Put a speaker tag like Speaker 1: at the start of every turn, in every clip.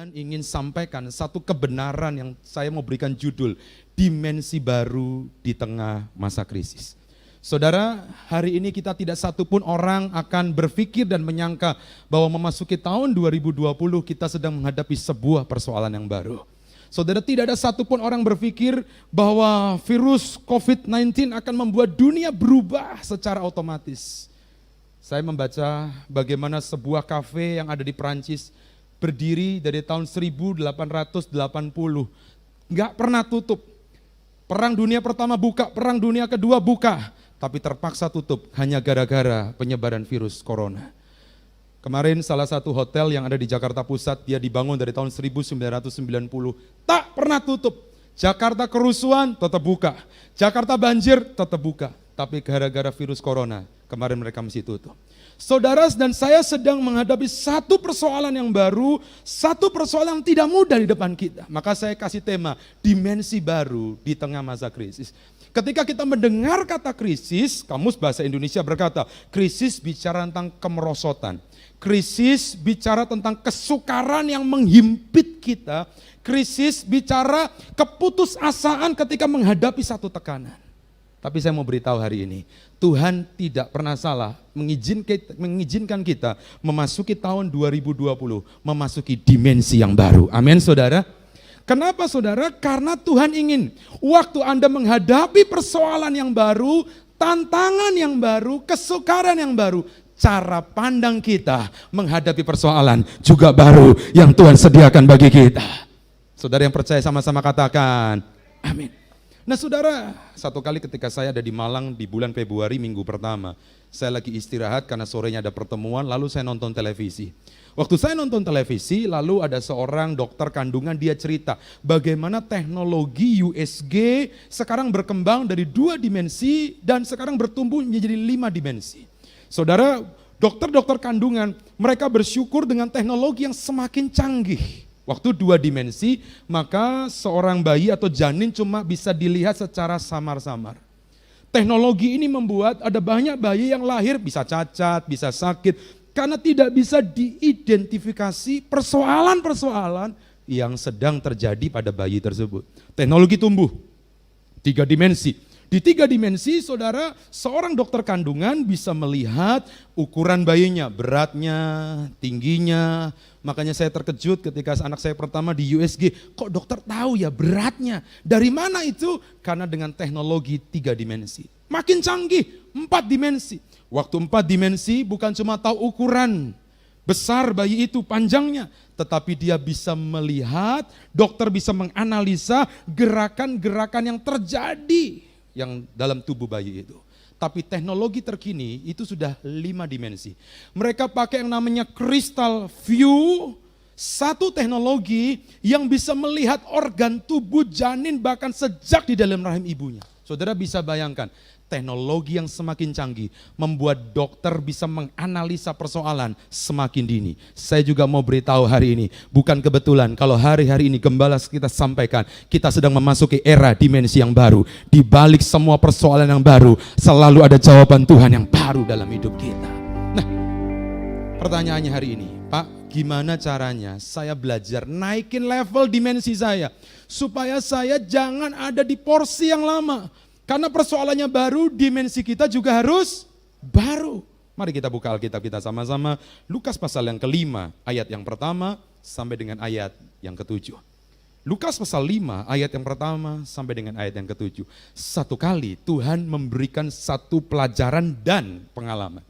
Speaker 1: Tuhan ingin sampaikan satu kebenaran yang saya mau berikan judul, dimensi baru di tengah masa krisis. Saudara, hari ini kita tidak satupun orang akan berpikir dan menyangka bahwa memasuki tahun 2020 kita sedang menghadapi sebuah persoalan yang baru. Saudara, tidak ada satupun orang berpikir bahwa virus COVID-19 akan membuat dunia berubah secara otomatis. Saya membaca bagaimana sebuah kafe yang ada di Perancis berdiri dari tahun 1880, nggak pernah tutup. Perang dunia pertama buka, perang dunia kedua buka, tapi terpaksa tutup hanya gara-gara penyebaran virus corona. Kemarin salah satu hotel yang ada di Jakarta Pusat, dia dibangun dari tahun 1990, tak pernah tutup. Jakarta kerusuhan tetap buka, Jakarta banjir tetap buka, tapi gara-gara virus corona kemarin mereka mesti tutup. Saudara dan saya sedang menghadapi satu persoalan yang baru, satu persoalan yang tidak mudah di depan kita. Maka saya kasih tema, dimensi baru di tengah masa krisis. Ketika kita mendengar kata krisis, Kamus Bahasa Indonesia berkata, krisis bicara tentang kemerosotan. Krisis bicara tentang kesukaran yang menghimpit kita. Krisis bicara keputusasaan ketika menghadapi satu tekanan. Tapi saya mau beritahu hari ini, Tuhan tidak pernah salah mengizinkan kita memasuki tahun 2020, memasuki dimensi yang baru. Amin saudara. Kenapa saudara? Karena Tuhan ingin waktu Anda menghadapi persoalan yang baru, tantangan yang baru, kesukaran yang baru, cara pandang kita menghadapi persoalan juga baru yang Tuhan sediakan bagi kita. Saudara yang percaya sama-sama katakan, amin. Nah saudara, satu kali ketika saya ada di Malang di bulan Februari minggu pertama, saya lagi istirahat karena sorenya ada pertemuan, lalu saya nonton televisi. Waktu saya nonton televisi, lalu ada seorang dokter kandungan, dia cerita bagaimana teknologi USG sekarang berkembang dari 2 dimensi dan sekarang bertumbuh menjadi 5 dimensi. Saudara, dokter-dokter kandungan, mereka bersyukur dengan teknologi yang semakin canggih. Waktu 2 dimensi, maka seorang bayi atau janin cuma bisa dilihat secara samar-samar. Teknologi ini membuat ada banyak bayi yang lahir bisa cacat, bisa sakit, karena tidak bisa diidentifikasi persoalan-persoalan yang sedang terjadi pada bayi tersebut. Teknologi tumbuh, 3 dimensi. Di 3 dimensi, saudara, seorang dokter kandungan bisa melihat ukuran bayinya, beratnya, tingginya. Makanya saya terkejut ketika anak saya pertama di USG, kok dokter tahu ya beratnya? Dari mana itu? Karena dengan teknologi 3 dimensi. Makin canggih, 4 dimensi. Waktu 4 dimensi bukan cuma tahu ukuran besar bayi itu, panjangnya, tetapi dia bisa melihat, dokter bisa menganalisa gerakan-gerakan yang terjadi yang dalam tubuh bayi itu. Tapi teknologi terkini itu sudah 5 dimensi. Mereka pakai yang namanya crystal view, satu teknologi yang bisa melihat organ tubuh janin bahkan sejak di dalam rahim ibunya. Saudara bisa bayangkan, teknologi yang semakin canggih membuat dokter bisa menganalisa persoalan semakin dini. Saya juga mau beritahu hari ini, bukan kebetulan kalau hari-hari ini gembala kita sampaikan, kita sedang memasuki era dimensi yang baru. Di balik semua persoalan yang baru, selalu ada jawaban Tuhan yang baru dalam hidup kita. Nah, pertanyaannya hari ini, Pak, gimana caranya saya belajar naikin level dimensi saya, supaya saya jangan ada di porsi yang lama. Karena persoalannya baru, dimensi kita juga harus baru. Mari kita buka Alkitab kita sama-sama. Lukas pasal yang ke-5, ayat yang pertama sampai dengan ayat yang ke-7. Lukas pasal 5, ayat yang pertama sampai dengan ayat yang ke-7. Satu kali Tuhan memberikan satu pelajaran dan pengalaman.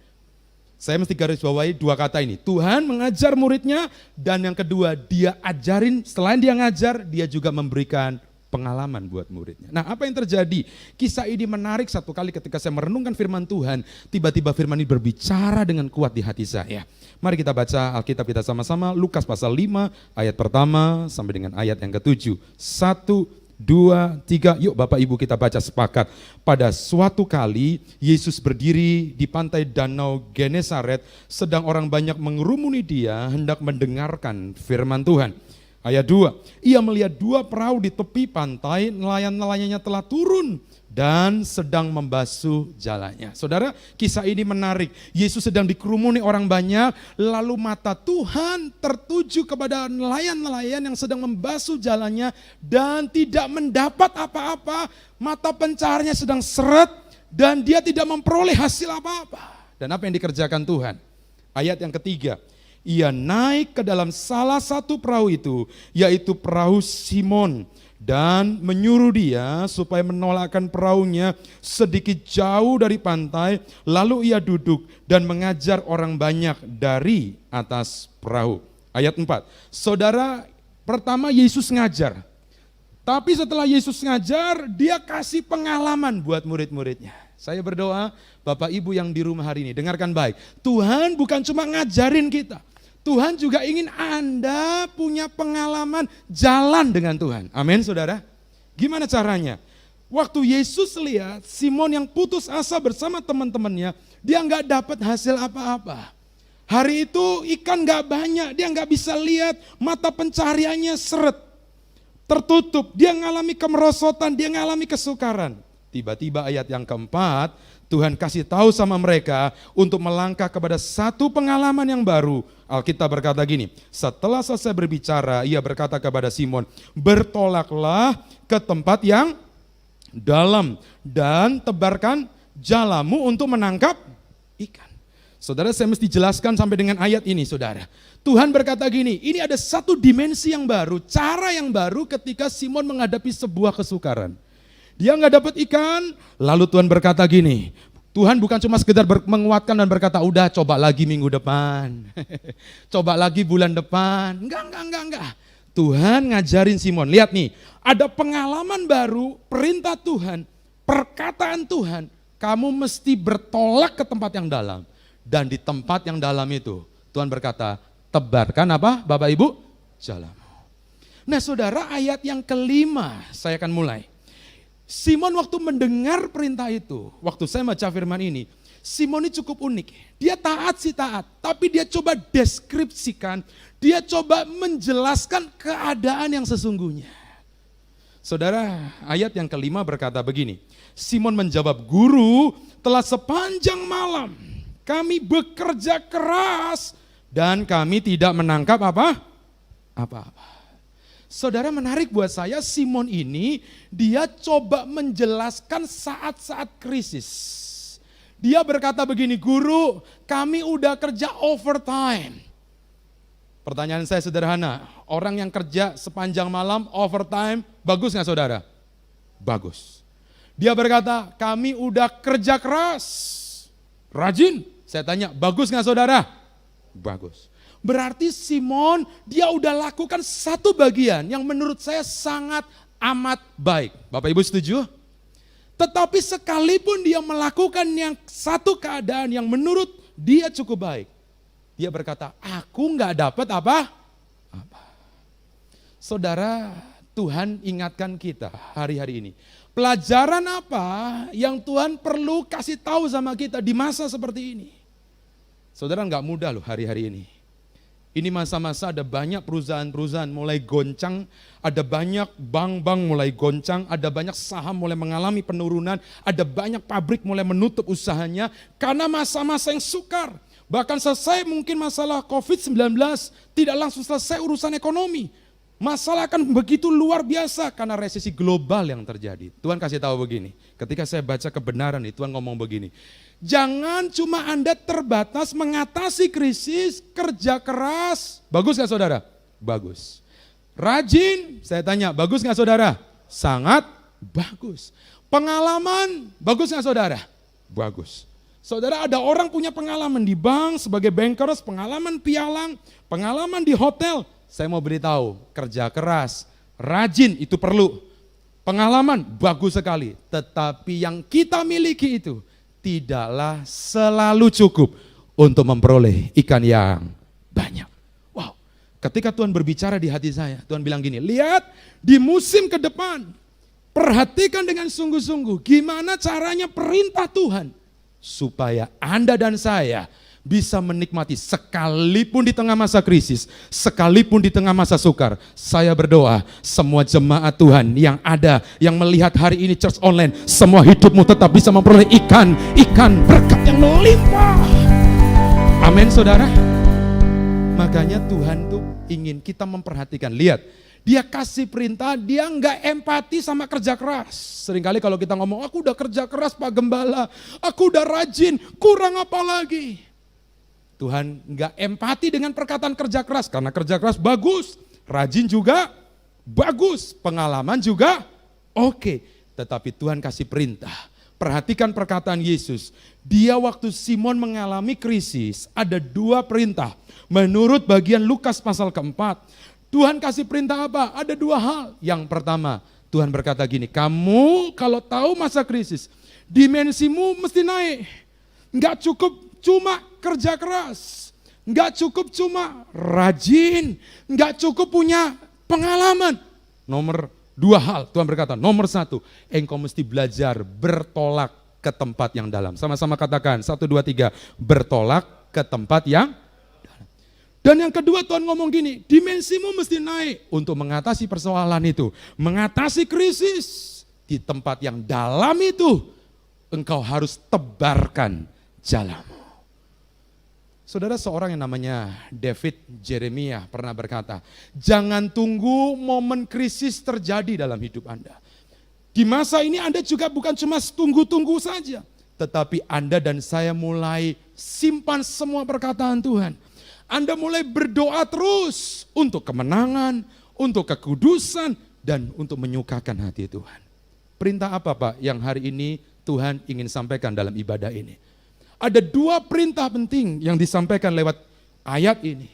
Speaker 1: Saya mesti garis bawahi 2 kata ini. Tuhan mengajar muridnya, dan yang kedua dia ajarin, selain dia ngajar, dia juga memberikan pengalaman buat muridnya. Nah, apa yang terjadi? Kisah ini menarik. Satu kali ketika saya merenungkan firman Tuhan, tiba-tiba firman ini berbicara dengan kuat di hati saya. Mari kita baca Alkitab kita sama-sama, Lukas pasal 5, ayat pertama sampai dengan ayat yang ke-7. 1, 2, 3, yuk Bapak Ibu kita baca sepakat. Pada suatu kali, Yesus berdiri di pantai danau Genesaret, sedang orang banyak mengerumuni dia, hendak mendengarkan firman Tuhan. Ayat 2, ia melihat 2 perahu di tepi pantai, nelayan-nelayannya telah turun dan sedang membasuh jalannya. Saudara, kisah ini menarik. Yesus sedang dikerumuni orang banyak, lalu mata Tuhan tertuju kepada nelayan-nelayan yang sedang membasuh jalannya dan tidak mendapat apa-apa. Mata pencarinya sedang seret dan dia tidak memperoleh hasil apa-apa. Dan apa yang dikerjakan Tuhan? Ayat yang ketiga, ia naik ke dalam salah satu perahu itu, yaitu perahu Simon, dan menyuruh dia supaya menolakkan perahunya sedikit jauh dari pantai, lalu ia duduk dan mengajar orang banyak dari atas perahu. Ayat 4, saudara, pertama Yesus ngajar, tapi setelah Yesus ngajar, dia kasih pengalaman buat murid-muridnya. Saya berdoa, Bapak Ibu yang di rumah hari ini, dengarkan baik, Tuhan bukan cuma ngajarin kita, Tuhan juga ingin Anda punya pengalaman jalan dengan Tuhan. Amin, saudara. Gimana caranya? Waktu Yesus lihat Simon yang putus asa bersama teman-temannya, dia nggak dapat hasil apa-apa. Hari itu ikan nggak banyak, dia nggak bisa lihat, mata pencariannya seret, tertutup, dia ngalami kemerosotan, dia ngalami kesukaran. Tiba-tiba ayat yang keempat, Tuhan kasih tahu sama mereka untuk melangkah kepada satu pengalaman yang baru. Alkitab berkata gini, setelah selesai berbicara, ia berkata kepada Simon, bertolaklah ke tempat yang dalam dan tebarkan jalamu untuk menangkap ikan. Saudara, saya mesti jelaskan sampai dengan ayat ini, saudara. Tuhan berkata gini, ini ada satu dimensi yang baru, cara yang baru ketika Simon menghadapi sebuah kesukaran. Dia nggak dapat ikan, lalu Tuhan berkata gini, Tuhan bukan cuma sekedar menguatkan dan berkata, udah coba lagi minggu depan, coba lagi bulan depan, enggak. Tuhan ngajarin Simon, lihat nih, ada pengalaman baru, perintah Tuhan, perkataan Tuhan, kamu mesti bertolak ke tempat yang dalam. Dan di tempat yang dalam itu, Tuhan berkata, tebarkan apa Bapak Ibu? Jalamu. Nah saudara, ayat yang kelima, saya akan mulai. Simon waktu mendengar perintah itu, waktu saya baca firman ini, Simon ini cukup unik. Dia taat sih taat, tapi dia coba deskripsikan, dia coba menjelaskan keadaan yang sesungguhnya. Saudara, ayat yang kelima berkata begini, Simon menjawab, Guru, telah sepanjang malam kami bekerja keras dan kami tidak menangkap apa-apa. Saudara, menarik buat saya, Simon ini dia coba menjelaskan saat-saat krisis. Dia berkata begini, Guru, kami udah kerja overtime. Pertanyaan saya sederhana, orang yang kerja sepanjang malam overtime, bagus gak saudara? Bagus. Dia berkata, kami udah kerja keras, rajin. Saya tanya, bagus gak saudara? Bagus. Berarti Simon dia udah lakukan satu bagian yang menurut saya sangat amat baik. Bapak Ibu setuju? Tetapi sekalipun dia melakukan yang satu keadaan yang menurut dia cukup baik, dia berkata, aku nggak dapat apa. Saudara, Tuhan ingatkan kita hari-hari ini. Pelajaran apa yang Tuhan perlu kasih tahu sama kita di masa seperti ini? Saudara, nggak mudah loh hari-hari ini. Ini masa-masa ada banyak perusahaan-perusahaan mulai goncang, ada banyak bank-bank mulai goncang, ada banyak saham mulai mengalami penurunan, ada banyak pabrik mulai menutup usahanya karena masa-masa yang sukar. Bahkan selesai mungkin masalah COVID-19, tidak langsung selesai urusan ekonomi. Masalah akan begitu luar biasa karena resesi global yang terjadi. Tuhan kasih tahu begini, ketika saya baca kebenaran ini, Tuhan ngomong begini, jangan cuma Anda terbatas mengatasi krisis, kerja keras. Bagus gak saudara? Bagus. Rajin, saya tanya, bagus gak saudara? Sangat bagus. Pengalaman, bagus gak saudara? Bagus. Saudara, ada orang punya pengalaman di bank sebagai bankers, pengalaman pialang, pengalaman di hotel. Saya mau beritahu, kerja keras, rajin itu perlu. Pengalaman bagus sekali, tetapi yang kita miliki itu tidaklah selalu cukup untuk memperoleh ikan yang banyak. Wow, ketika Tuhan berbicara di hati saya, Tuhan bilang gini, lihat di musim ke depan, perhatikan dengan sungguh-sungguh gimana caranya perintah Tuhan supaya Anda dan saya bisa menikmati sekalipun di tengah masa krisis, sekalipun di tengah masa sukar. Saya berdoa semua jemaat Tuhan yang ada, yang melihat hari ini church online, semua hidupmu tetap bisa memperoleh ikan berkat yang melimpah. Amin saudara. Makanya Tuhan tuh ingin kita memperhatikan. Lihat, dia kasih perintah, dia nggak empati sama kerja keras. Seringkali kalau kita ngomong, aku udah kerja keras Pak Gembala, aku udah rajin, kurang apa lagi? Tuhan nggak empati dengan perkataan kerja keras, karena kerja keras bagus, rajin juga bagus, pengalaman juga oke. Tetapi Tuhan kasih perintah. Perhatikan perkataan Yesus. Dia waktu Simon mengalami krisis, ada 2 perintah. Menurut bagian Lukas pasal keempat, Tuhan kasih perintah apa? Ada 2 hal. Yang pertama, Tuhan berkata gini, kamu kalau tahu masa krisis, dimensimu mesti naik. Nggak cukup cuma kerja keras, nggak cukup cuma rajin, nggak cukup punya pengalaman. Nomor 2 hal, Tuhan berkata, nomor 1, engkau mesti belajar bertolak ke tempat yang dalam. Sama-sama katakan, 1, 2, 3, bertolak ke tempat yang dalam. Dan yang kedua Tuhan ngomong gini, dimensimu mesti naik untuk mengatasi persoalan itu, mengatasi krisis. Di tempat yang dalam itu, engkau harus tebarkan jalanmu. Saudara, seorang yang namanya David Jeremiah pernah berkata, jangan tunggu momen krisis terjadi dalam hidup Anda. Di masa ini Anda juga bukan cuma tunggu-tunggu saja, tetapi Anda dan saya mulai simpan semua perkataan Tuhan. Anda mulai berdoa terus untuk kemenangan, untuk kekudusan, dan untuk menyukakan hati Tuhan. Perintah apa Pak yang hari ini Tuhan ingin sampaikan dalam ibadah ini? Ada 2 perintah penting yang disampaikan lewat ayat ini.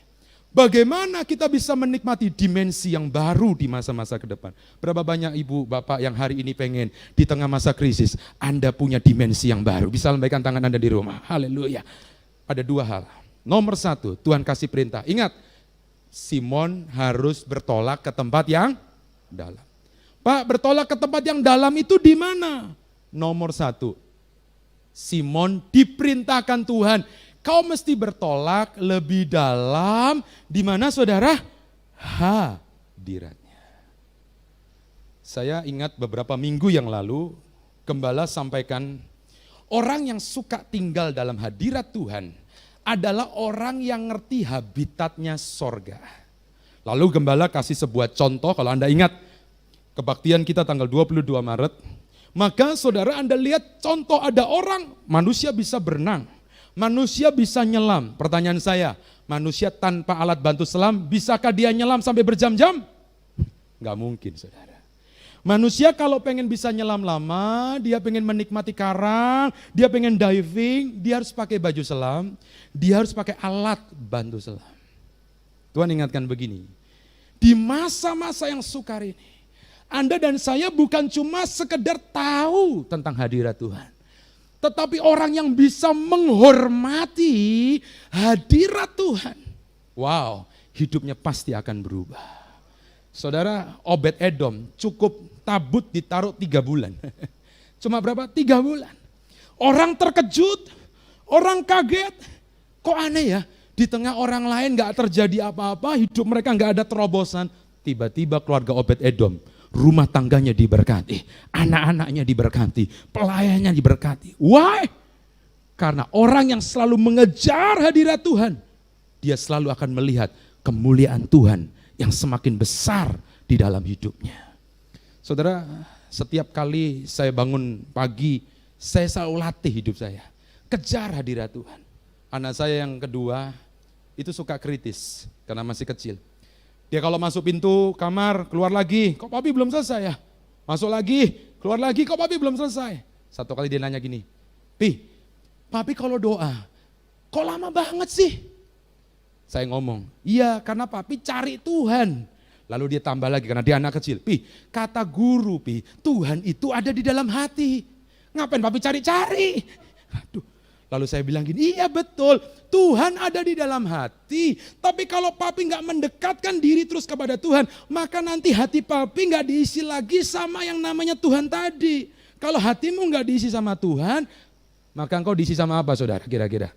Speaker 1: Bagaimana kita bisa menikmati dimensi yang baru di masa-masa ke depan. Berapa banyak ibu, bapak yang hari ini pengen di tengah masa krisis, Anda punya dimensi yang baru. Bisa lambaikan tangan Anda di rumah. Haleluya. Ada 2 hal. Nomor 1, Tuhan kasih perintah. Ingat, Simon harus bertolak ke tempat yang dalam. Pak, bertolak ke tempat yang dalam itu di mana? Nomor 1, Simon diperintahkan Tuhan, kau mesti bertolak lebih dalam. Di mana saudara? Hadiratnya. Saya ingat beberapa minggu yang lalu, Gembala sampaikan, orang yang suka tinggal dalam hadirat Tuhan adalah orang yang ngerti habitatnya sorga. Lalu Gembala kasih sebuah contoh, kalau Anda ingat, kebaktian kita tanggal 22 Maret, maka saudara Anda lihat contoh ada orang, manusia bisa berenang, manusia bisa nyelam. Pertanyaan saya, manusia tanpa alat bantu selam, bisakah dia nyelam sampai berjam-jam? Enggak mungkin saudara. Manusia kalau pengen bisa nyelam lama, dia pengen menikmati karang, dia pengen diving, dia harus pakai baju selam, dia harus pakai alat bantu selam. Tuhan ingatkan begini, di masa-masa yang sukar ini, Anda dan saya bukan cuma sekedar tahu tentang hadirat Tuhan, tetapi orang yang bisa menghormati hadirat Tuhan. Wow, hidupnya pasti akan berubah. Saudara, Obed-Edom cukup tabut ditaruh 3 bulan. Cuma berapa? 3 bulan. Orang terkejut, orang kaget. Kok aneh ya? Di tengah orang lain gak terjadi apa-apa, hidup mereka gak ada terobosan. Tiba-tiba keluarga Obed-Edom, rumah tangganya diberkati, anak-anaknya diberkati, pelayannya diberkati. Why? Karena orang yang selalu mengejar hadirat Tuhan, dia selalu akan melihat kemuliaan Tuhan yang semakin besar di dalam hidupnya. Saudara, setiap kali saya bangun pagi, saya selalu latih hidup saya, kejar hadirat Tuhan. Anak saya yang kedua, itu suka kritis, karena masih kecil. Dia kalau masuk pintu kamar, keluar lagi, kok papi belum selesai ya? Masuk lagi, keluar lagi, kok papi belum selesai? Satu kali dia nanya gini, papi kalau doa, kok lama banget sih? Saya ngomong, iya karena papi cari Tuhan. Lalu dia tambah lagi, karena dia anak kecil, kata guru, Tuhan itu ada di dalam hati. Ngapain papi cari-cari? Aduh. Lalu saya bilang gini, iya betul, Tuhan ada di dalam hati. Tapi kalau papi gak mendekatkan diri terus kepada Tuhan, maka nanti hati papi gak diisi lagi sama yang namanya Tuhan tadi. Kalau hatimu gak diisi sama Tuhan, maka engkau diisi sama apa saudara kira-kira?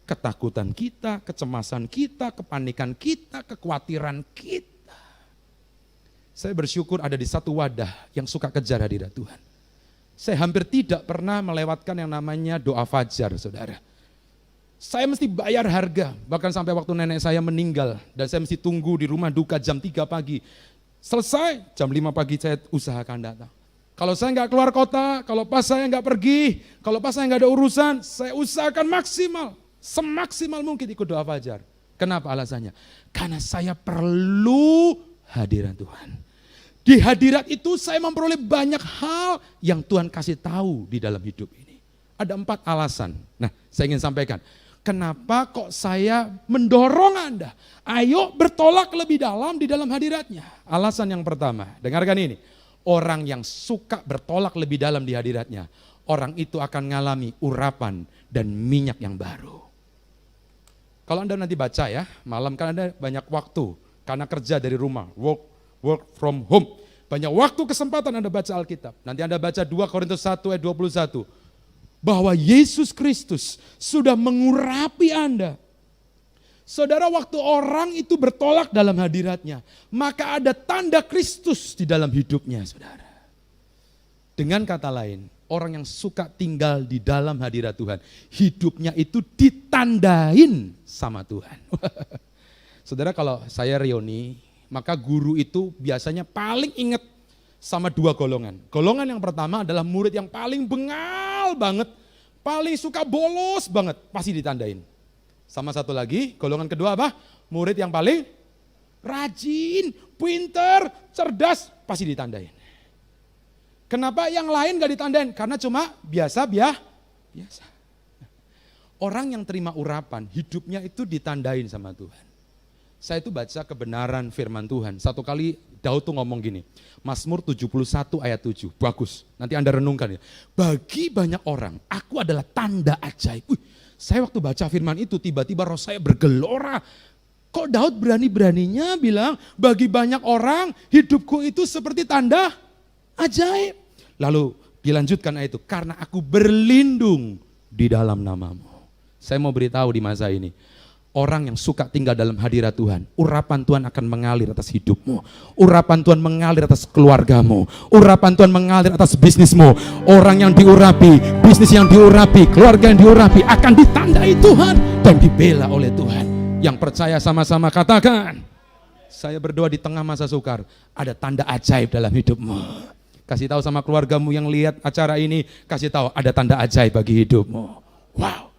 Speaker 1: ketakutan kita, kecemasan kita, kepanikan kita, kekhawatiran kita. Saya bersyukur ada di satu wadah yang suka kejar hadirat Tuhan. Saya hampir tidak pernah melewatkan yang namanya doa fajar, saudara. Saya mesti bayar harga, bahkan sampai waktu nenek saya meninggal, dan saya mesti tunggu di rumah duka jam 3 pagi. Selesai, jam 5 pagi saya usahakan datang. Kalau saya nggak keluar kota, kalau pas saya nggak pergi, kalau pas saya nggak ada urusan, saya usahakan maksimal, semaksimal mungkin ikut doa fajar. Kenapa alasannya? Karena saya perlu hadirat Tuhan. Di hadirat itu saya memperoleh banyak hal yang Tuhan kasih tahu di dalam hidup ini. Ada 4 alasan. Nah, saya ingin sampaikan. Kenapa kok saya mendorong Anda? Ayo bertolak lebih dalam di dalam hadiratnya. Alasan yang pertama, dengarkan ini. Orang yang suka bertolak lebih dalam di hadiratnya, orang itu akan mengalami urapan dan minyak yang baru. Kalau Anda nanti baca ya, malam kan Anda banyak waktu, karena kerja dari rumah, work from home. Banyak waktu kesempatan Anda baca Alkitab. Nanti Anda baca 2 Korintus 1 ayat 21. Bahwa Yesus Kristus sudah mengurapi Anda. Saudara, waktu orang itu bertolak dalam hadiratnya, maka ada tanda Kristus di dalam hidupnya, saudara. Dengan kata lain, orang yang suka tinggal di dalam hadirat Tuhan, hidupnya itu ditandain sama Tuhan. Saudara, kalau saya reuni, maka guru itu biasanya paling ingat sama 2 golongan. Golongan yang pertama adalah murid yang paling bengal banget, paling suka bolos banget, pasti ditandain. Sama satu lagi, golongan kedua apa? Murid yang paling rajin, pinter, cerdas, pasti ditandain. Kenapa yang lain gak ditandain? Karena cuma biasa. Orang yang terima urapan, hidupnya itu ditandain sama Tuhan. Saya itu baca kebenaran firman Tuhan. Satu kali Daud tuh ngomong gini, Mazmur 71 ayat 7, bagus. Nanti Anda renungkan ya. Bagi banyak orang, aku adalah tanda ajaib. Saya waktu baca firman itu tiba-tiba roh saya bergelora. Kok Daud berani-beraninya bilang bagi banyak orang hidupku itu seperti tanda ajaib. Lalu dilanjutkan ayat itu, karena aku berlindung di dalam namamu. Saya mau beritahu di masa ini, orang yang suka tinggal dalam hadirat Tuhan, urapan Tuhan akan mengalir atas hidupmu. Urapan Tuhan mengalir atas keluargamu. Urapan Tuhan mengalir atas bisnismu. Orang yang diurapi, bisnis yang diurapi, keluarga yang diurapi akan ditandai Tuhan dan dibela oleh Tuhan. Yang percaya sama-sama katakan, saya berdoa di tengah masa sukar, ada tanda ajaib dalam hidupmu. Kasih tahu sama keluargamu yang lihat acara ini, kasih tahu ada tanda ajaib bagi hidupmu. Wow.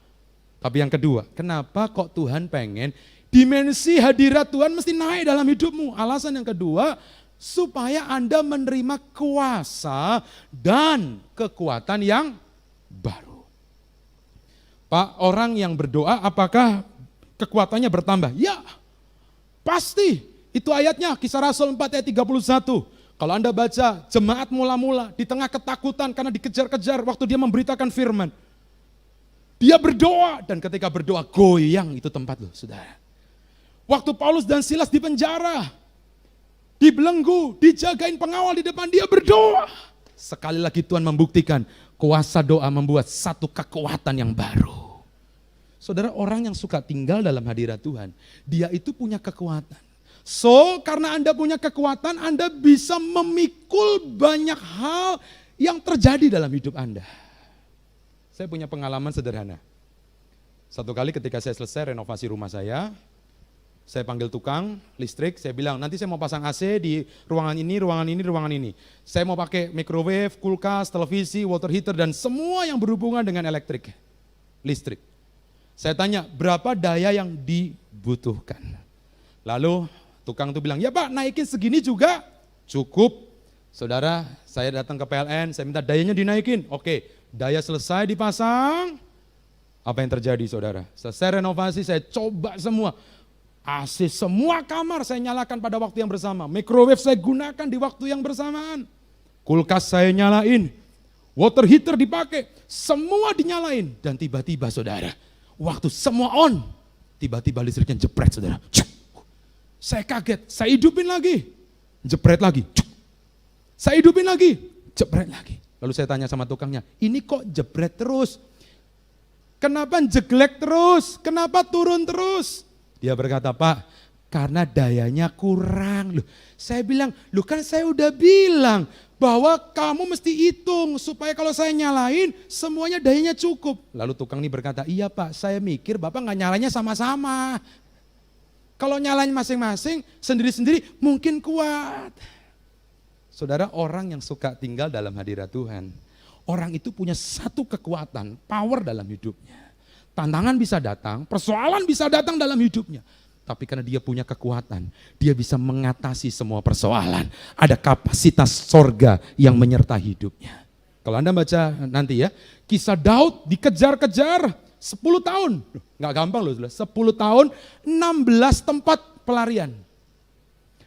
Speaker 1: Tapi yang kedua, kenapa kok Tuhan pengen dimensi hadirat Tuhan mesti naik dalam hidupmu? Alasan yang kedua, supaya Anda menerima kuasa dan kekuatan yang baru. Pak, orang yang berdoa apakah kekuatannya bertambah? Ya, pasti. Itu ayatnya, Kisah Rasul 4 ayat 31. Kalau Anda baca, jemaat mula-mula di tengah ketakutan karena dikejar-kejar waktu dia memberitakan firman. Dia berdoa, dan ketika berdoa goyang itu tempat loh, saudara. Waktu Paulus dan Silas di penjara, dibelenggu, dijagain pengawal di depan, dia berdoa. Sekali lagi Tuhan membuktikan kuasa doa membuat satu kekuatan yang baru. Saudara, orang yang suka tinggal dalam hadirat Tuhan, dia itu punya kekuatan. So, karena Anda punya kekuatan, Anda bisa memikul banyak hal yang terjadi dalam hidup Anda. Saya punya pengalaman sederhana. Satu kali ketika saya selesai renovasi rumah saya panggil tukang listrik, saya bilang nanti saya mau pasang AC di ruangan ini, ruangan ini, ruangan ini. Saya mau pakai microwave, kulkas, televisi, water heater, dan semua yang berhubungan dengan listrik. Saya tanya berapa daya yang dibutuhkan. Lalu tukang itu bilang, ya Pak naikin segini juga cukup. Saudara, saya datang ke PLN, saya minta dayanya dinaikin. Oke. Daya selesai dipasang, apa yang terjadi saudara? Selesai renovasi saya coba semua, AC semua kamar saya nyalakan pada waktu yang bersama, microwave saya gunakan di waktu yang bersamaan, kulkas saya nyalain, water heater dipakai, semua dinyalain, dan tiba-tiba saudara, waktu semua on, tiba-tiba listriknya jepret saudara. Saya kaget, saya hidupin lagi, jepret lagi, saya hidupin lagi, jepret lagi. Lalu saya tanya sama tukangnya, ini kok jebret terus? Kenapa jeglek terus? Kenapa turun terus? Dia berkata, Pak, karena dayanya kurang. Loh, saya bilang, kan saya udah bilang bahwa kamu mesti hitung supaya kalau saya nyalain semuanya dayanya cukup. Lalu tukang ini berkata, iya Pak, saya mikir Bapak nggak nyalanya sama-sama. Kalau nyalain masing-masing, sendiri-sendiri mungkin kuat. Saudara, orang yang suka tinggal dalam hadirat Tuhan, orang itu punya satu kekuatan, power dalam hidupnya. Tantangan bisa datang, persoalan bisa datang dalam hidupnya. Tapi karena dia punya kekuatan, dia bisa mengatasi semua persoalan. Ada kapasitas sorga yang menyertai hidupnya. Kalau Anda baca nanti ya, kisah Daud dikejar-kejar 10 tahun. Nggak gampang loh, 10 tahun, 16 tempat pelarian.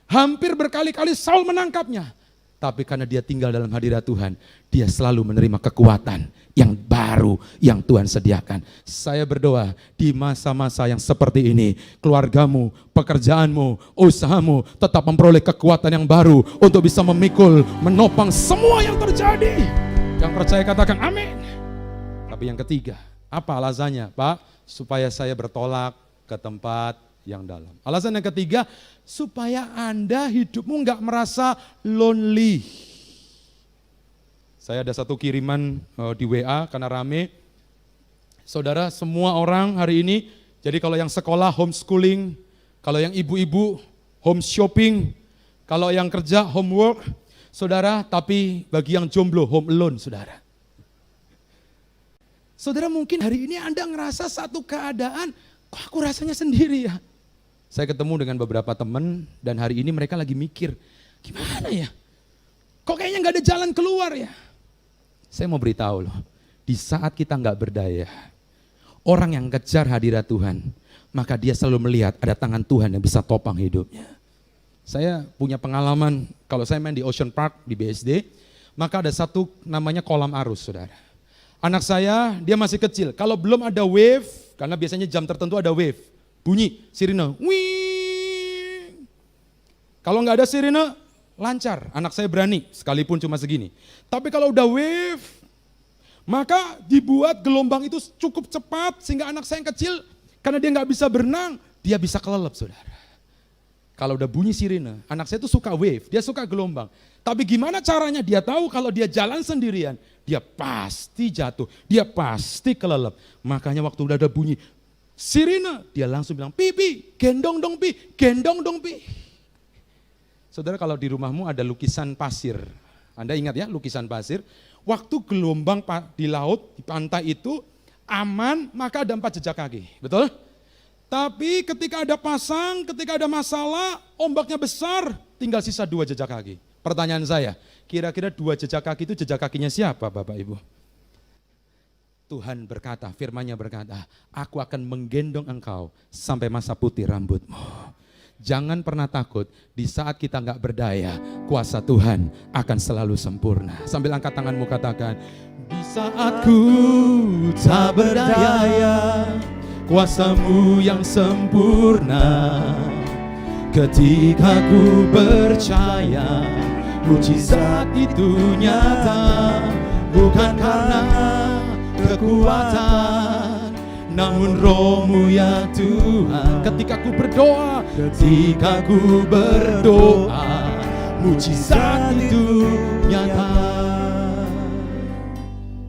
Speaker 1: Hampir berkali-kali Saul menangkapnya. Tapi karena dia tinggal dalam hadirat Tuhan, dia selalu menerima kekuatan yang baru yang Tuhan sediakan. Saya berdoa di masa-masa yang seperti ini, keluargamu, pekerjaanmu, usahamu tetap memperoleh kekuatan yang baru untuk bisa memikul, menopang semua yang terjadi. Yang percaya katakan amin. Tapi yang ketiga, apa alasannya? Pak, supaya saya bertolak ke tempat yang dalam. Alasan yang ketiga, supaya Anda hidupmu nggak merasa lonely. Saya ada satu kiriman di WA karena rame. Saudara, semua orang hari ini, jadi kalau yang sekolah homeschooling, kalau yang ibu-ibu home shopping, kalau yang kerja homework, saudara, tapi bagi yang jomblo home alone, saudara. Saudara, mungkin hari ini Anda ngerasa satu keadaan, kok aku rasanya sendiri ya. Saya ketemu dengan beberapa teman dan hari ini mereka lagi mikir, gimana ya? Kok kayaknya nggak ada jalan keluar ya? Saya mau beritahu loh, di saat kita nggak berdaya, orang yang kejar hadirat Tuhan, maka dia selalu melihat ada tangan Tuhan yang bisa topang hidupnya. Saya punya pengalaman, kalau saya main di Ocean Park di BSD, maka ada satu namanya kolam arus, saudara. Anak saya, dia masih kecil, kalau belum ada wave, karena biasanya jam tertentu ada wave, bunyi sirine, wing. Kalau nggak ada sirine, lancar, anak saya berani, sekalipun cuma segini. Tapi kalau udah wave, maka dibuat gelombang itu cukup cepat, sehingga anak saya yang kecil, karena dia nggak bisa berenang, dia bisa kelelep, saudara. Kalau udah bunyi sirine, anak saya tuh suka wave, dia suka gelombang. Tapi gimana caranya? Dia tahu kalau dia jalan sendirian, dia pasti jatuh, dia pasti kelelep. Makanya waktu udah ada bunyi sirine, dia langsung bilang, Pi, gendong dong Pi, gendong dong Pi. Saudara, kalau di rumahmu ada lukisan pasir, Anda ingat ya lukisan pasir, waktu gelombang di laut, di pantai itu aman, maka ada 4 jejak kaki, betul? Tapi ketika ada pasang, ketika ada masalah, ombaknya besar, tinggal sisa 2 jejak kaki. Pertanyaan saya, kira-kira 2 jejak kaki itu jejak kakinya siapa Bapak Ibu? Tuhan berkata, firman-Nya berkata, aku akan menggendong engkau sampai masa putih rambutmu. Jangan pernah takut, di saat kita nggak berdaya, kuasa Tuhan akan selalu sempurna. Sambil angkat tanganmu katakan, di saat ku tak berdaya, kuasa-Mu yang sempurna. Ketika ku percaya, mujizat itu nyata, bukan karena kekuatan, namun Roh-Mu ya Tuhan. Ketika ku berdoa, mujizat itu nyata.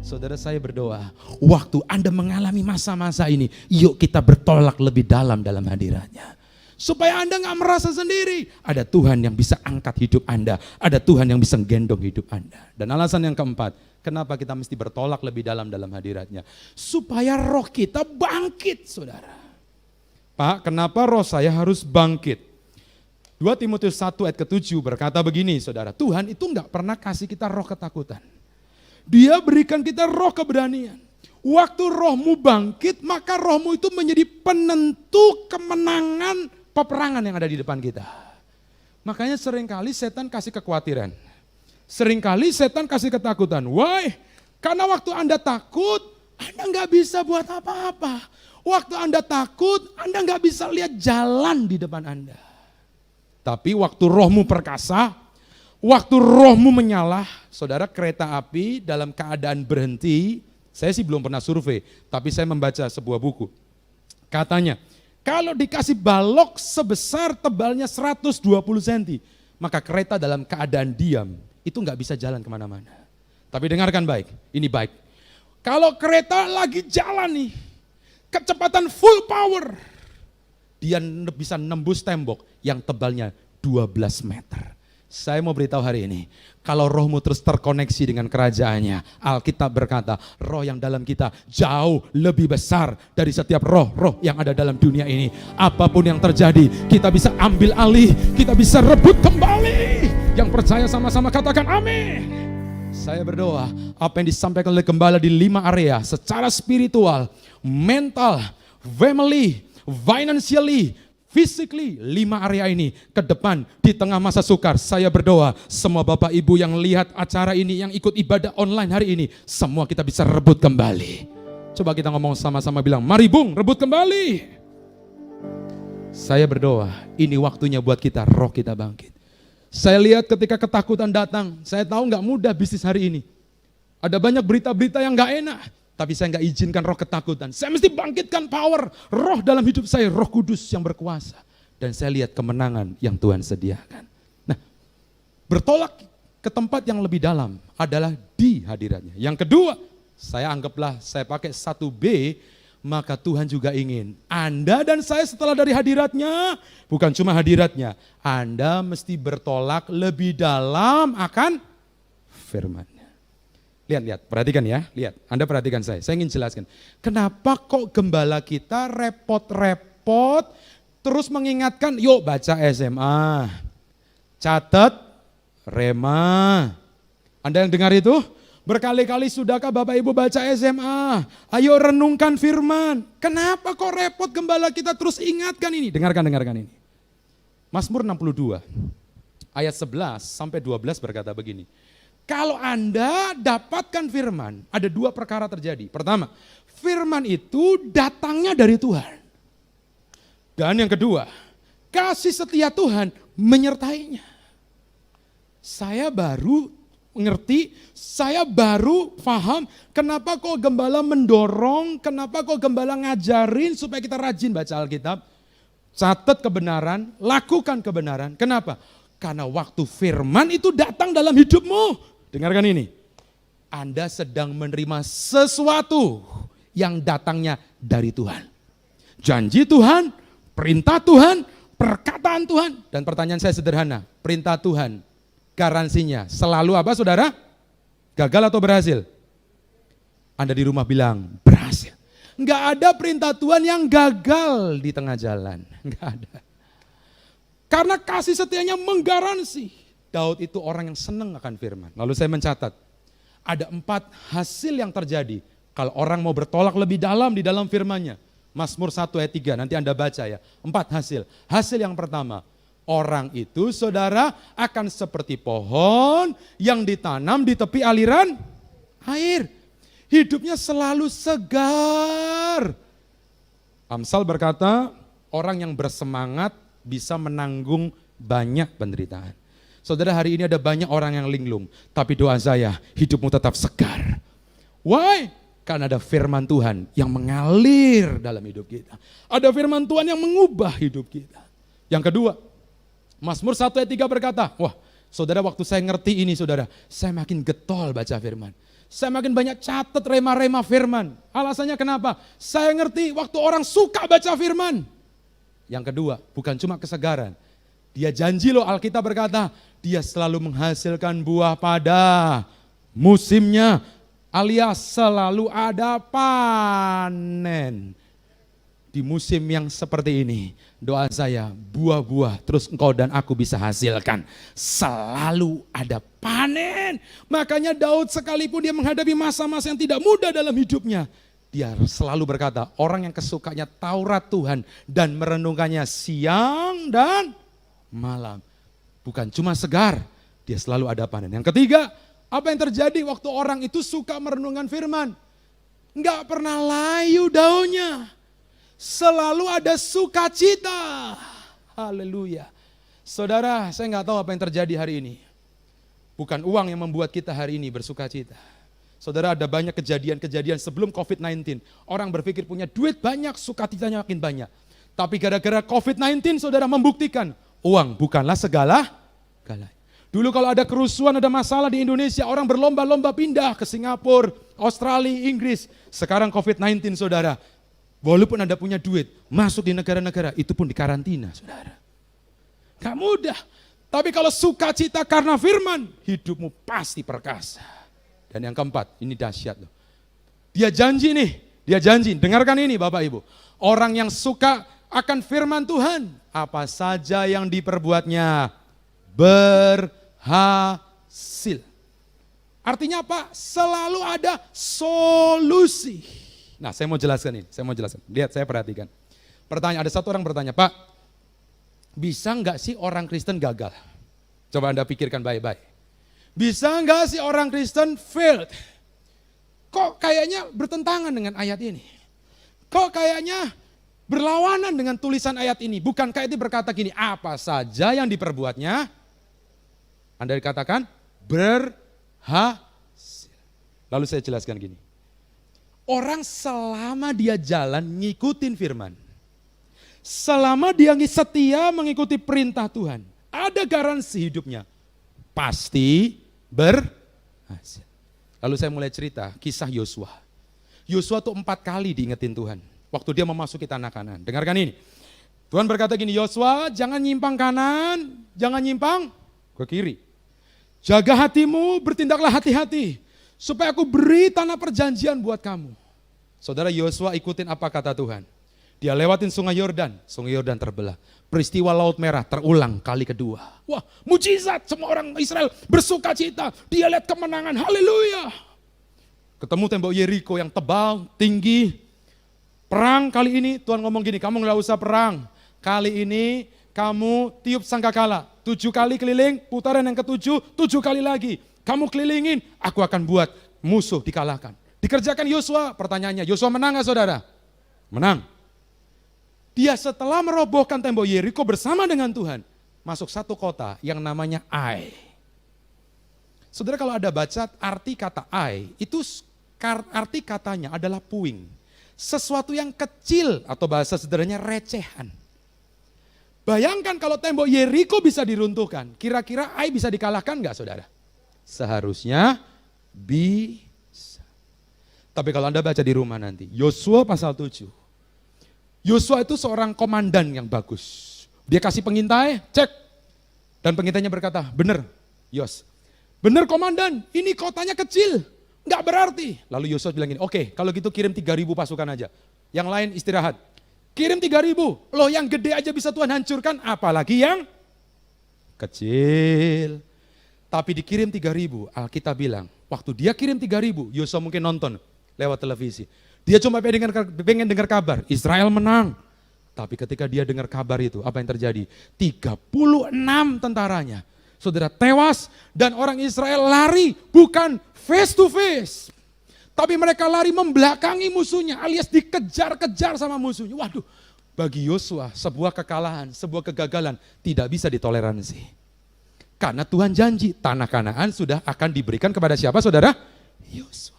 Speaker 1: Saudara, saya berdoa, waktu Anda mengalami masa-masa ini, yuk kita bertolak lebih dalam hadirat-Nya. Supaya Anda gak merasa sendiri. Ada Tuhan yang bisa angkat hidup Anda. Ada Tuhan yang bisa gendong hidup Anda. Dan alasan yang keempat, kenapa kita mesti bertolak lebih dalam hadirat-Nya? Supaya roh kita bangkit, saudara. Pak, kenapa roh saya harus bangkit? 2 Timotius 1 ayat ke-7 berkata begini, saudara. Tuhan itu gak pernah kasih kita roh ketakutan. Dia berikan kita roh keberanian. Waktu rohmu bangkit, maka rohmu itu menjadi penentu kemenangan peperangan yang ada di depan kita. Makanya seringkali setan kasih kekhawatiran. Seringkali setan kasih ketakutan. Why? Karena waktu Anda takut, Anda nggak bisa buat apa-apa. Waktu Anda takut, Anda nggak bisa lihat jalan di depan Anda. Tapi waktu rohmu perkasa, waktu rohmu menyala, saudara, kereta api dalam keadaan berhenti, Saya sih belum pernah survei, tapi saya membaca sebuah buku. Katanya, kalau dikasih balok sebesar tebalnya 120 cm, maka kereta dalam keadaan diam, itu nggak bisa jalan kemana-mana. Tapi dengarkan baik, ini baik. Kalau kereta lagi jalan nih, kecepatan full power, dia bisa nembus tembok yang tebalnya 12 meter. Saya mau beritahu hari ini, kalau rohmu terus terkoneksi dengan kerajaannya, Alkitab berkata, roh yang dalam kita jauh lebih besar dari setiap roh-roh yang ada dalam dunia ini. Apapun yang terjadi, kita bisa ambil alih, kita bisa rebut kembali. Yang percaya sama-sama katakan amin. Saya berdoa, apa yang disampaikan oleh gembala di 5 area, secara spiritual, mental, family, financially, physically, 5 area ini ke depan di tengah masa sukar. Saya berdoa semua Bapak Ibu yang lihat acara ini, yang ikut ibadah online hari ini, semua kita bisa rebut kembali. Coba kita ngomong sama-sama, bilang, mari Bung, rebut kembali. Saya berdoa ini waktunya buat kita, roh kita bangkit. Saya lihat ketika ketakutan datang, saya tahu gak mudah bisnis hari ini. Ada banyak berita-berita yang gak enak. Tapi saya nggak izinkan roh ketakutan. Saya mesti bangkitkan power roh dalam hidup saya, Roh Kudus yang berkuasa. Dan saya lihat kemenangan yang Tuhan sediakan. Nah, bertolak ke tempat yang lebih dalam adalah di hadiratnya. Yang kedua, saya anggaplah saya pakai 1B, maka Tuhan juga ingin Anda dan saya setelah dari hadiratnya, bukan cuma hadiratnya, Anda mesti bertolak lebih dalam akan firman. Lihat, perhatikan ya, lihat, Anda perhatikan saya ingin jelaskan. Kenapa kok gembala kita repot-repot terus mengingatkan, yuk baca SMA, catat rema. Anda yang dengar itu, berkali-kali sudahkah Bapak Ibu baca SMA, ayo renungkan firman. Kenapa kok repot gembala kita terus ingatkan ini? Dengarkan ini. Mazmur 62, ayat 11 sampai 12 berkata begini. Kalau Anda dapatkan firman, ada 2 perkara terjadi. Pertama, firman itu datangnya dari Tuhan. Dan yang kedua, kasih setia Tuhan menyertainya. Saya baru mengerti, saya baru paham kenapa kok gembala mendorong, kenapa kok gembala ngajarin supaya kita rajin baca Alkitab. Catat kebenaran, lakukan kebenaran. Kenapa? Karena waktu firman itu datang dalam hidupmu. Dengarkan ini, Anda sedang menerima sesuatu yang datangnya dari Tuhan. Janji Tuhan, perintah Tuhan, perkataan Tuhan. Dan pertanyaan saya sederhana, perintah Tuhan, garansinya selalu apa saudara? Gagal atau berhasil? Anda di rumah bilang, berhasil. Enggak ada perintah Tuhan yang gagal di tengah jalan, enggak ada. Karena kasih setianya menggaransi. Daud itu orang yang senang akan firman. Lalu saya mencatat, ada 4 hasil yang terjadi kalau orang mau bertolak lebih dalam di dalam firman-Nya. Mazmur 1 ayat 3, nanti Anda baca ya. 4 hasil. Hasil yang pertama, orang itu saudara akan seperti pohon yang ditanam di tepi aliran air. Hidupnya selalu segar. Amsal berkata, orang yang bersemangat bisa menanggung banyak penderitaan. Saudara, hari ini ada banyak orang yang linglung, tapi doa saya, hidupmu tetap segar. Why? Karena ada firman Tuhan yang mengalir dalam hidup kita. Ada firman Tuhan yang mengubah hidup kita. Yang kedua, Mazmur 1 ayat 3 berkata, wah saudara, waktu saya ngerti ini saudara, saya makin getol baca firman. Saya makin banyak catat rema-rema firman. Alasannya kenapa? Saya ngerti waktu orang suka baca firman. Yang kedua, bukan cuma kesegaran. Dia janji loh, Alkitab berkata, dia selalu menghasilkan buah pada musimnya, alias selalu ada panen. Di musim yang seperti ini, doa saya, buah-buah terus engkau dan aku bisa hasilkan. Selalu ada panen. Makanya Daud sekalipun dia menghadapi masa-masa yang tidak mudah dalam hidupnya, dia selalu berkata, orang yang kesukanya Taurat Tuhan dan merenungkannya siang dan malam. Bukan cuma segar, dia selalu ada panen. Yang ketiga, apa yang terjadi waktu orang itu suka merenungkan firman? Enggak pernah layu daunnya. Selalu ada sukacita. Haleluya. Saudara, saya enggak tahu apa yang terjadi hari ini. Bukan uang yang membuat kita hari ini bersukacita. Saudara, ada banyak kejadian-kejadian sebelum COVID-19. Orang berpikir punya duit banyak, sukacitanya makin banyak. Tapi gara-gara COVID-19, saudara, membuktikan uang bukanlah segala-galanya. Dulu kalau ada kerusuhan, ada masalah di Indonesia, orang berlomba-lomba pindah ke Singapura, Australia, Inggris. Sekarang COVID-19, saudara, walaupun Anda punya duit, masuk di negara-negara, itu pun dikarantina, saudara. Gak mudah. Tapi kalau sukacita karena firman, hidupmu pasti perkasa. Dan yang keempat, ini dahsyat loh. Dia janji, dengarkan ini Bapak Ibu. Orang yang suka akan firman Tuhan, apa saja yang diperbuatnya berhasil. Artinya apa? Selalu ada solusi. Nah, saya mau jelaskan ini, Lihat, saya perhatikan. Pertanyaan, ada satu orang bertanya, Pak, bisa enggak sih orang Kristen gagal? Coba Anda pikirkan baik-baik. Bisa enggak sih orang Kristen failed? Kok kayaknya bertentangan dengan ayat ini? Kok kayaknya berlawanan dengan tulisan ayat ini? Bukankah itu berkata gini, apa saja yang diperbuatnya? Anda dikatakan berhasil. Lalu saya jelaskan gini. Orang selama dia jalan ngikutin firman, selama dia setia mengikuti perintah Tuhan, ada garansi hidupnya pasti berhasil. Lalu saya mulai cerita kisah Yosua. Yosua tuh 4 kali diingetin Tuhan waktu dia memasuki tanah Kanaan. Dengarkan ini. Tuhan berkata gini, Yosua jangan nyimpang kanan, jangan nyimpang ke kiri. Jaga hatimu, bertindaklah hati-hati, supaya aku beri tanah perjanjian buat kamu. Saudara, Yosua ikutin apa kata Tuhan. Dia lewatin sungai Yordan terbelah. Peristiwa Laut Merah terulang kali kedua. Wah, mujizat, semua orang Israel bersuka cita. Dia lihat kemenangan, haleluya. Ketemu tembok Yeriko yang tebal, tinggi. Perang kali ini, Tuhan ngomong gini, kamu gak usah perang. Kali ini kamu tiup sangkakala. 7 kali keliling, putaran yang ke-7, 7 kali lagi. Kamu kelilingin, aku akan buat musuh dikalahkan. Dikerjakan Yosua, pertanyaannya, Yosua menang gak saudara? Menang. Dia setelah merobohkan tembok Yeriko bersama dengan Tuhan, masuk satu kota yang namanya Ai. Saudara, kalau ada baca arti kata Ai, itu arti katanya adalah puing. Sesuatu yang kecil atau bahasa sederhananya recehan. Bayangkan kalau tembok Yeriko bisa diruntuhkan, kira-kira Ai bisa dikalahkan enggak saudara? Seharusnya bisa. Tapi kalau Anda baca di rumah nanti, Yosua pasal 7. Yosua itu seorang komandan yang bagus. Dia kasih pengintai, cek. Dan pengintainya berkata, benar Yos. Benar komandan, ini kotanya kecil, nggak berarti. Lalu Yosua bilang gini, oke, kalau gitu kirim 3.000 pasukan aja. Yang lain istirahat. Kirim 3.000, loh yang gede aja bisa Tuhan hancurkan, apalagi yang kecil. Tapi dikirim 3.000, Alkitab bilang, waktu dia kirim 3.000, Yosua mungkin nonton lewat televisi. Dia cuma pengen dengar kabar, Israel menang. Tapi ketika dia dengar kabar itu, apa yang terjadi? 36 tentaranya, saudara, tewas dan orang Israel lari bukan face to face. Tapi mereka lari membelakangi musuhnya alias dikejar-kejar sama musuhnya. Waduh, bagi Yosua sebuah kekalahan, sebuah kegagalan tidak bisa ditoleransi. Karena Tuhan janji tanah Kanaan sudah akan diberikan kepada siapa saudara? Yosua.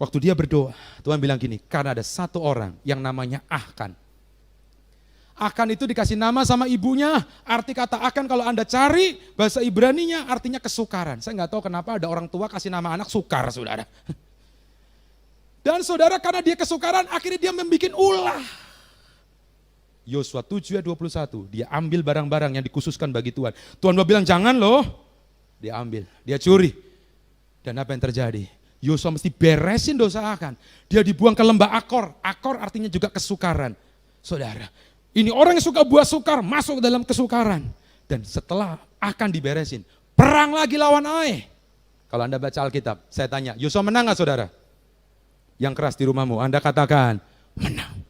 Speaker 1: Waktu dia berdoa, Tuhan bilang gini, karena ada satu orang yang namanya Akan. Akan itu dikasih nama sama ibunya, arti kata Akan kalau Anda cari, bahasa Ibraninya artinya kesukaran. Saya nggak tahu kenapa ada orang tua kasih nama anak Sukar, saudara. Dan saudara karena dia kesukaran, akhirnya dia membuat ulah. Yosua 7 ayat 21, dia ambil barang-barang yang dikhususkan bagi Tuhan. Tuhan bilang jangan loh, dia ambil, dia curi. Dan apa yang terjadi? Yosua mesti beresin dosa Akan. Dia dibuang ke lembah Akor. Akor artinya juga kesukaran. Saudara, ini orang yang suka buah sukar masuk dalam kesukaran. Dan setelah Akan diberesin, perang lagi lawan Ai. Kalau Anda baca Alkitab, saya tanya, Yosua menang gak saudara? Yang keras di rumahmu, Anda katakan, menang.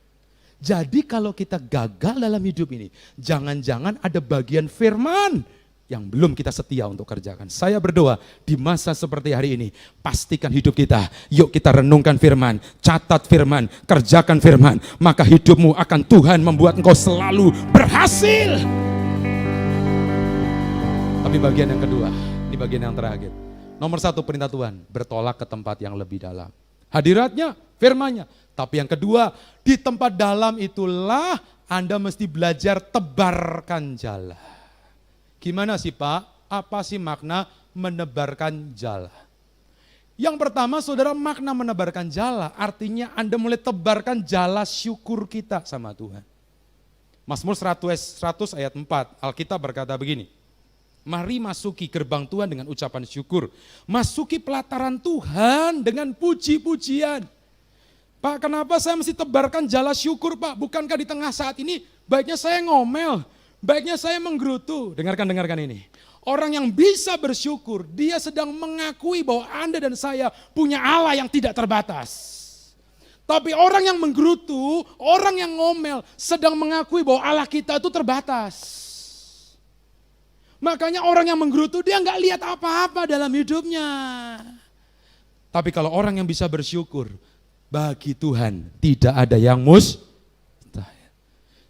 Speaker 1: Jadi kalau kita gagal dalam hidup ini, jangan-jangan ada bagian firman yang belum kita setia untuk kerjakan. Saya berdoa di masa seperti hari ini, pastikan hidup kita, yuk kita renungkan firman, catat firman, kerjakan firman, maka hidupmu akan Tuhan membuat engkau selalu berhasil. Tapi bagian yang kedua, ini bagian yang terakhir. Nomor satu perintah Tuhan, bertolak ke tempat yang lebih dalam. Hadiratnya, firman-Nya. Tapi yang kedua, di tempat dalam itulah Anda mesti belajar tebarkan jala. Gimana sih Pak? Apa sih makna menebarkan jala? Yang pertama saudara, makna menebarkan jala artinya Anda mulai tebarkan jala syukur kita sama Tuhan. Mazmur 100 ayat 4, Alkitab berkata begini, mari masuki gerbang Tuhan dengan ucapan syukur, masuki pelataran Tuhan dengan puji-pujian. Pak, kenapa saya mesti tebarkan jala syukur Pak? Bukankah di tengah saat ini baiknya saya ngomel, baiknya saya menggerutu. Dengarkan ini. Orang yang bisa bersyukur, dia sedang mengakui bahwa Anda dan saya punya Allah yang tidak terbatas. Tapi orang yang menggerutu, orang yang ngomel, sedang mengakui bahwa Allah kita itu terbatas. Makanya orang yang menggerutu, dia nggak lihat apa-apa dalam hidupnya. Tapi kalau orang yang bisa bersyukur, bagi Tuhan tidak ada yang mustahil.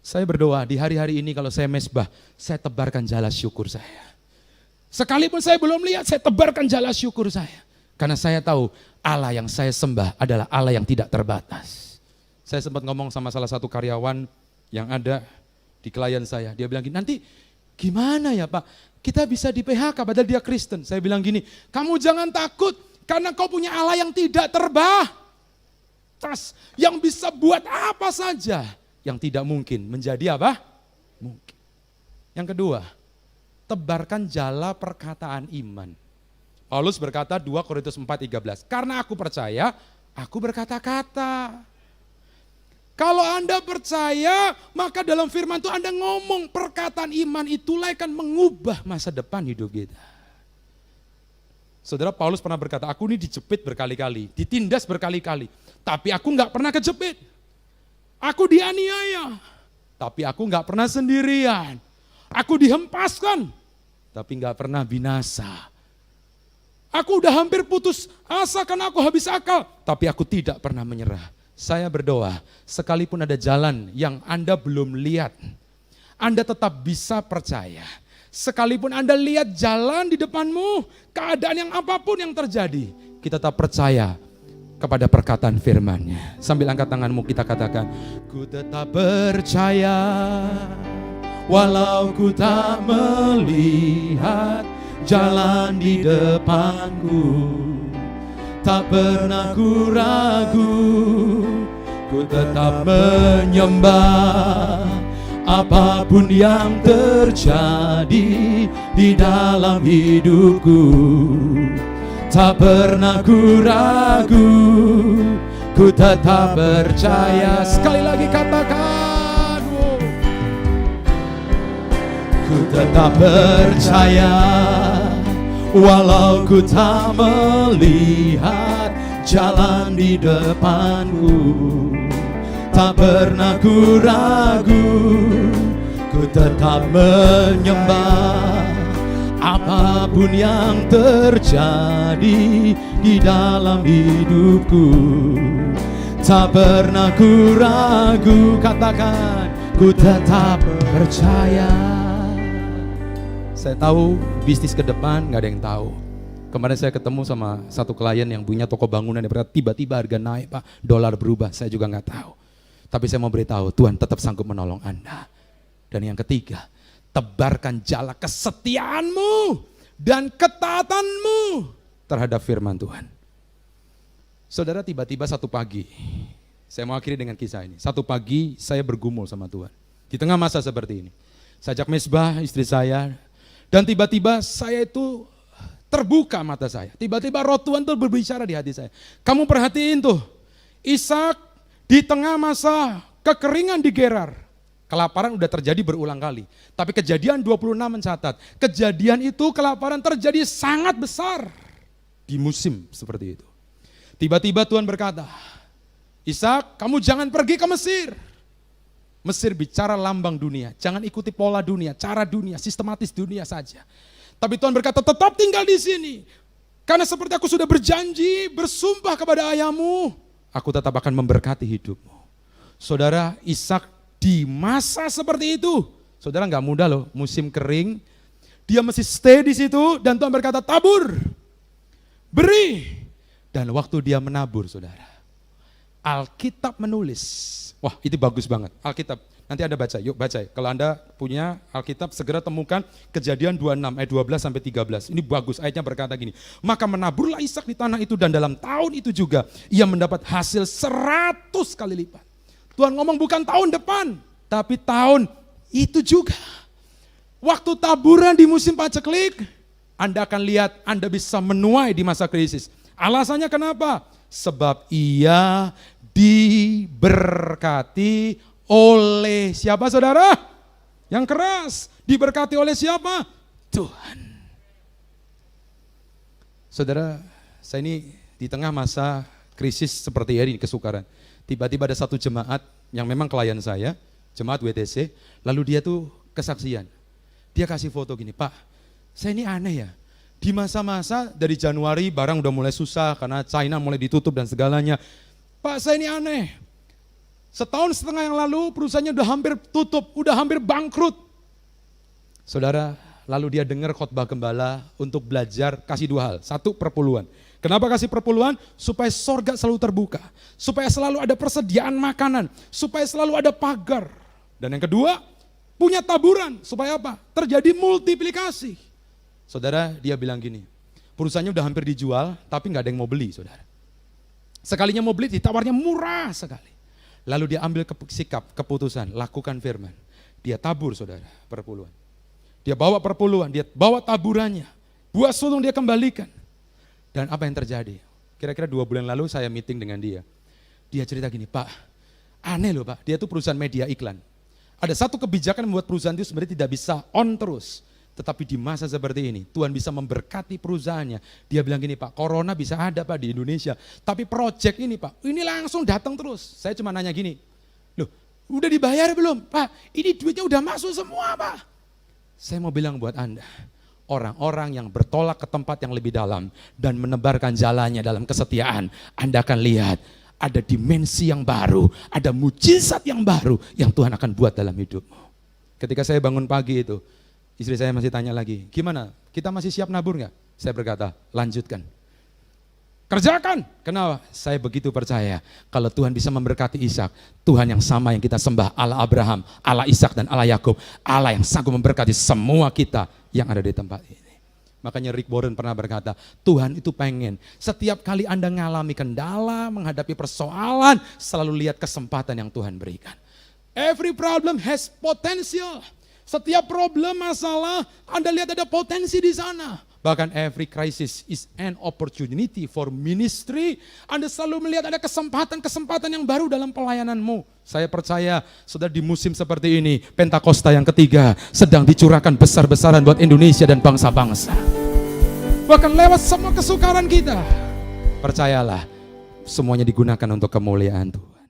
Speaker 1: Saya berdoa di hari-hari ini kalau saya mesbah, saya tebarkan jala syukur saya. Sekalipun saya belum lihat, saya tebarkan jala syukur saya. Karena saya tahu Allah yang saya sembah adalah Allah yang tidak terbatas. Saya sempat ngomong sama salah satu karyawan yang ada di klien saya. Dia bilang gini, nanti gimana ya Pak? Kita bisa di PHK padahal dia Kristen. Saya bilang gini, kamu jangan takut karena kau punya Allah yang tidak terbatas. Yang bisa buat apa saja. Yang tidak mungkin menjadi apa? Mungkin. Yang kedua, tebarkan jala perkataan iman. Paulus berkata 2 Korintus 4:13, karena aku percaya, aku berkata-kata. Kalau Anda percaya, maka dalam firman itu Anda ngomong perkataan iman itulah akan mengubah masa depan hidup kita. Saudara, Paulus pernah berkata, aku ini dijepit berkali-kali, ditindas berkali-kali, tapi aku nggak pernah kejepit. Aku dianiaya, tapi aku nggak pernah sendirian. Aku dihempaskan, tapi nggak pernah binasa. Aku udah hampir putus asa karena aku habis akal, tapi aku tidak pernah menyerah. Saya berdoa, sekalipun ada jalan yang Anda belum lihat, Anda tetap bisa percaya. Sekalipun Anda lihat jalan di depanmu, keadaan yang apapun yang terjadi, kita tetap percaya kepada perkataan firman-Nya. Sambil angkat tanganmu kita katakan, ku tetap percaya, walau ku tak melihat jalan di depanku, tak pernah ku ragu, ku tetap menyembah apapun yang terjadi di dalam hidupku. Tak pernah ku ragu, ku tetap percaya. Sekali lagi katakan, ku tetap percaya, walau ku tak melihat jalan di depanku, tak pernah ku ragu, ku tetap menyembah apapun yang terjadi di dalam hidupku. Tak pernah ku ragu, katakan, ku tetap percaya. Saya tahu bisnis ke depan gak ada yang tahu. Kemarin saya ketemu sama satu klien yang punya toko bangunan, dia berkata tiba-tiba harga naik Pak, dolar berubah, saya juga gak tahu. Tapi saya mau beritahu, Tuhan tetap sanggup menolong Anda. Dan yang ketiga, tebarkan jala kesetiaanmu dan ketaatanmu terhadap firman Tuhan. Saudara, tiba-tiba satu pagi, saya mau akhiri dengan kisah ini. Satu pagi saya bergumul sama Tuhan. Di tengah masa seperti ini. Saya ajak mesbah istri saya, dan tiba-tiba saya itu terbuka mata saya. Tiba-tiba roh Tuhan tuh berbicara di hati saya. Kamu perhatiin tuh, Ishak di tengah masa kekeringan di Gerar. Kelaparan udah terjadi berulang kali. Tapi Kejadian 26 mencatat, kejadian itu kelaparan terjadi sangat besar di musim seperti itu. Tiba-tiba Tuhan berkata, Ishak, kamu jangan pergi ke Mesir. Mesir bicara lambang dunia, jangan ikuti pola dunia, cara dunia, sistematis dunia saja. Tapi Tuhan berkata, tetap tinggal di sini. Karena seperti aku sudah berjanji, bersumpah kepada ayahmu, aku tetap akan memberkati hidupmu. Saudara, Ishak di masa seperti itu, saudara nggak mudah loh, musim kering, dia mesti stay di situ dan Tuhan berkata tabur. beri. Dan waktu dia menabur, saudara, Alkitab menulis, wah itu bagus banget, Alkitab. Nanti Anda baca, yuk baca. Kalau Anda punya Alkitab, segera temukan Kejadian 26 ayat 12 sampai 13. Ini bagus, ayatnya berkata gini. Maka menaburlah Ishak di tanah itu dan dalam tahun itu juga ia mendapat hasil 100 kali lipat. Tuhan ngomong bukan tahun depan, tapi tahun itu juga. Waktu taburan di musim paceklik, Anda akan lihat Anda bisa menuai di masa krisis. Alasannya kenapa? Sebab ia diberkati oleh siapa, saudara? Yang keras. Diberkati oleh siapa? Tuhan. Saudara, saya ini di tengah masa krisis seperti ini, kesukaran. Tiba-tiba ada satu jemaat yang memang klien saya, jemaat WTC, lalu dia tuh kesaksian. Dia kasih foto gini, Pak, saya ini aneh ya. Di masa-masa dari Januari barang udah mulai susah karena China mulai ditutup dan segalanya. Pak, saya ini aneh. Setahun setengah yang lalu perusahaannya udah hampir tutup, udah hampir bangkrut. Saudara, lalu dia dengar khotbah gembala untuk belajar kasih dua hal. Satu, perpuluhan. Kenapa kasih perpuluhan? Supaya sorga selalu terbuka. Supaya selalu ada persediaan makanan. Supaya selalu ada pagar. Dan yang kedua, punya taburan. Supaya apa? Terjadi multiplikasi. Saudara, dia bilang gini, perusahaannya udah hampir dijual, tapi gak ada yang mau beli, saudara. Sekalinya mau beli, ditawarnya murah sekali. Lalu dia ambil sikap, keputusan, lakukan firman. Dia tabur, saudara, perpuluhan. Dia bawa perpuluhan, dia bawa taburannya. Buah sulung dia kembalikan. Dan apa yang terjadi? Kira-kira 2 bulan lalu saya meeting dengan dia. Dia cerita gini, Pak, aneh loh Pak, dia tuh perusahaan media iklan. Ada satu kebijakan membuat perusahaan itu sebenarnya tidak bisa on terus. Tetapi di masa seperti ini, Tuhan bisa memberkati perusahaannya. Dia bilang gini, Pak, corona bisa ada Pak di Indonesia. Tapi project ini Pak, ini langsung datang terus. Saya cuma nanya gini, loh udah dibayar belum? Pak, ini duitnya udah masuk semua Pak. Saya mau bilang buat Anda, orang-orang yang bertolak ke tempat yang lebih dalam dan menebarkan jalannya dalam kesetiaan, Anda akan lihat ada dimensi yang baru, ada mujizat yang baru yang Tuhan akan buat dalam hidupmu. Ketika saya bangun pagi itu, istri saya masih tanya lagi, gimana? Kita masih siap nabur nggak? Saya berkata, lanjutkan. Kerjakan. Kenapa? Saya begitu percaya kalau Tuhan bisa memberkati Ishak, Tuhan yang sama yang kita sembah, Allah Abraham, Allah Ishak dan Allah Yakub, Allah yang sanggup memberkati semua kita yang ada di tempat ini. Makanya Rick Warren pernah berkata, Tuhan itu pengen setiap kali Anda mengalami kendala, menghadapi persoalan, selalu lihat kesempatan yang Tuhan berikan. Every problem has potential. Setiap problem, masalah, Anda lihat ada potensi di sana. Bahkan every crisis is an opportunity for ministry. Anda selalu melihat ada kesempatan-kesempatan yang baru dalam pelayananmu. Saya percaya, saudara, di musim seperti ini, Pentakosta yang ketiga sedang dicurahkan besar-besaran buat Indonesia dan bangsa-bangsa. Bahkan lewat semua kesukaran kita, percayalah, semuanya digunakan untuk kemuliaan Tuhan.